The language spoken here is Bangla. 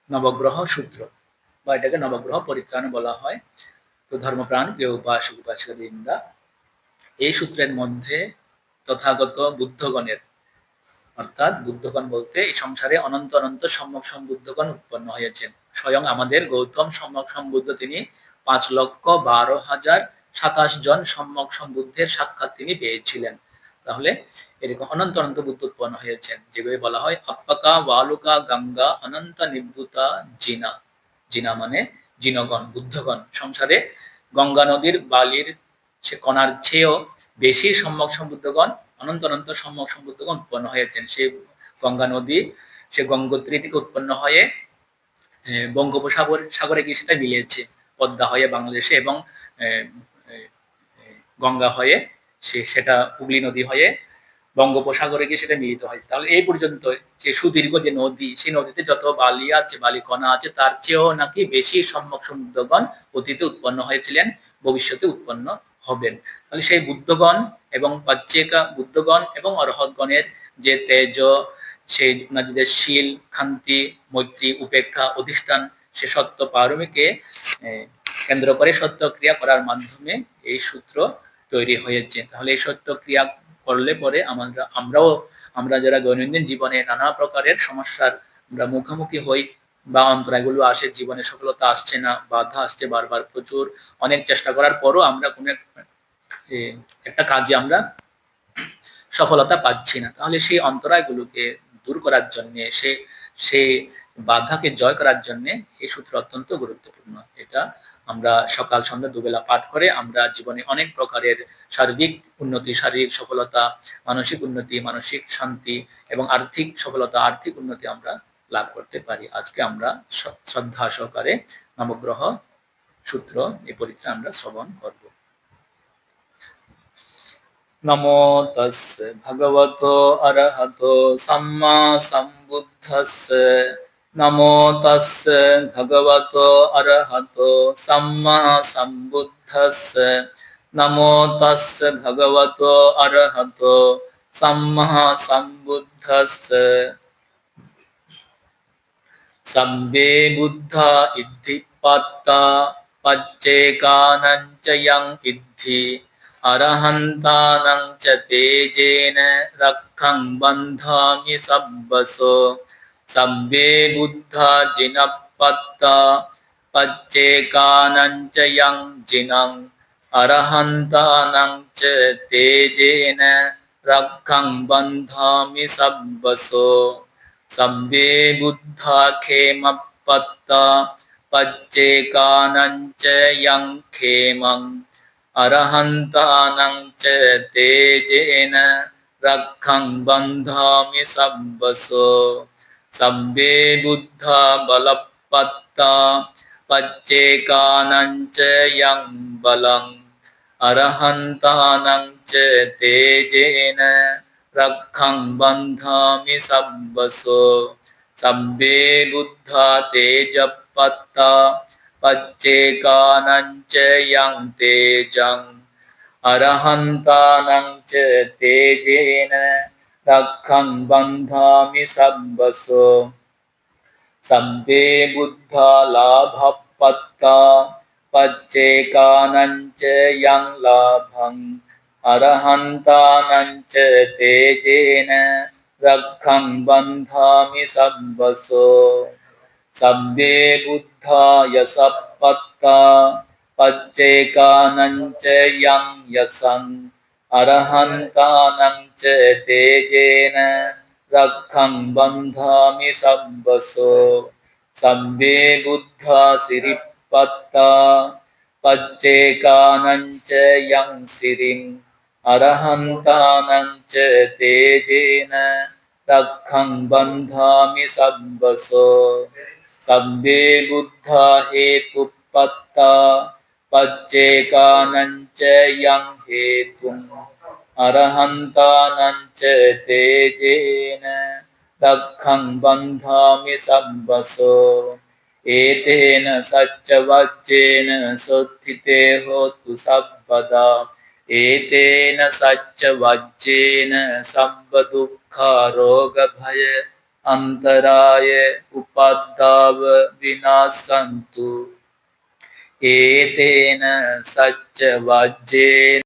নবগ্রহ সূত্র বা এটাকে নবগ্রহ পরিত্রাণ বলা হয়। তো ধর্মপ্রাণ প্রিয় উপাসক উপাসিকাবৃন্দা, এই সূত্রের মধ্যে তথাগত বুদ্ধগণের, অর্থাৎ বুদ্ধগণ বলতে এই সংসারে অনন্ত অনন্ত সম্যক সম্বুদ্ধগণ উৎপন্ন হয়েছেন। স্বয়ং আমাদের গৌতম সম্যক সম্বুদ্ধ তিনি 5,12,027 জন সম্যক সম্বুদ্ধের সাক্ষাৎ তিনি পেয়েছিলেন। তাহলে এরকম অনন্ত অনন্ত বুদ্ধ উৎপন্ন হয়েছেন, যেভাবে বলা হয় আপ্পাকা ওয়ালুকা গঙ্গা অনন্ত নিভৃতা জিনা। জিনা মানে জিনগণ, বুদ্ধগণ। সংসারে গঙ্গা নদীর বালির সে কণার চেয়েও বেশি সম্যক সম্বুদ্ধগণ, অনন্ত অনন্ত সম্যক সম্বুদ্ধগণ উৎপন্ন হয়েছেন। সে গঙ্গা নদী সে গঙ্গোত্রী থেকে উৎপন্ন হয়ে বঙ্গোপসাগর সাগরে গিয়ে সেটা মিলিয়েছে, পদ্মা হয়ে বাংলাদেশে, এবং গঙ্গা হয়ে সেটা হুগলি নদী হয়ে বঙ্গোপসাগরে গিয়ে সেটা মিলিত হয়। তাহলে এই পর্যন্ত যে সুদীর্ঘ যে নদী, সেই নদীতে যত বালি আছে, বালি কণা আছে, তার চেয়েও নাকি বেশি সম্যক সমুদ্রগণ অতীতে উৎপন্ন হয়েছিলেন, ভবিষ্যতে উৎপন্ন হবেন। তাহলে সেই বুদ্ধগণ এবং পাচ্চেকা বুদ্ধগণ এবং অরহতগণের যে তেজ, সেই ওনাদের শীল, খান্তি, মৈত্রী, উপেক্ষা, অধিষ্ঠান, সে সত্য পারমিকে কেন্দ্র করে সত্য ক্রিয়া করার মাধ্যমে এই সূত্র তৈরি হয়েছে। তাহলে এই সত্য ক্রিয়া করলে পরে আমরা যারা দৈনন্দিন জীবনে নানা প্রকারের সমস্যার আমরা মুখোমুখি হই, বা অন্তরায়গুলো আসে, জীবনে সফলতা আসছে না, বাধা আসছে বারবার, প্রচুর অনেক চেষ্টা করার পরও আমরা কোনো একটা কাজে আমরা সফলতা পাচ্ছি না, তাহলে সেই অন্তরায়গুলোকে দূর করার জন্য, সেই বাধাকে জয় করার জন্য এই সূত্র অত্যন্ত গুরুত্বপূর্ণ। এটা আমরা সকাল সন্ধ্যা দুবেলা পাঠ করে আমরা জীবনে অনেক প্রকারের শারীরিক উন্নতি, শারীরিক সফলতা, মানসিক উন্নতি, মানসিক শান্তি এবং আর্থিক সফলতা, আর্থিক উন্নতি আমরা লাভ করতে পারি। আজকে আমরা শ্রদ্ধা সহকারে নবগ্রহ সূত্র এই পরিত্রাণ আমরা শ্রবণ করব। নমো তস্যে ভগবতো অরহতো সম্মা সম্বুদ্ধস্যে। নমো তস্যে ভগবতো অরহতো সম্মা সম্বুদ্ধস্যে। নমো তস্যে ভগবতো অরহতো সম্মা সম্বুদ্ধস্যে। সব্বে বুদ্ধা ইদ্ধিপাত্তা পচ্চেকানং চ যং ইদ্ধি অরহন্তানং চ তেজেন রক্ষং বন্ধামি সব্বসো। সব্বে বুদ্ধা জিনপত্তা পচ্চেকানং চ যং জিনং অরহন্তানং চ তেজেন রক্ষং বন্ধামি সব্বসো। সব্বে বুদ্ধা ক্ষেমপত্তা পচ্চেকানং চ যং ক্ষেমং অরহন্তানং চ তেজেন রক্ষং বন্ধামি সব্বসো। সব্বে বুদ্ধা বলপত্তা পচ্চেকানং চ যং বলং অরহন্তানং চ তেজেন রক্ষং বন্ধামি সব্বসো। সব্বে বুদ্ধা তেজপত্তা পচ্চেকানং চ যং তেজং অরহন্তানং চ তেজেন রক্ষং বন্ধামি সব্বসো। সব্বে বুদ্ধা লাভপত্তা পচ্চেকানং চ যং লাভং অরহন্তানং চ তেজেন রক্ষং বন্ধামি সব্বসো। সব্বে বুদ্ধা যশপত্তা পচ্চেকানং চ যং যশং অরহন্তানং চ তেজেন রক্ষং বন্ধামি সব্বসো। সব্বে বুদ্ধা সিরিপত্তা পচ্চেকানং চ যং সিরিং অরহন্তানং চ তেজেন রক্ষং বন্ধামি সব্বসো। সব্বে বুদ্ধা হেতুপত্তা পচ্চেকানং চ যং হেতুং অরহন্তানং চ তেজেন রক্ষং বন্ধামি সব্বসো। এতেন সচ্চবচ্চেন সোত্থিতে হোতু সব্বদা। এতেন সচ্চবচ্চেন সব্ব দুঃখ রোগ ভয় अंतराय उपादाव विनाशन्तु एतेन सच्च वाज्येन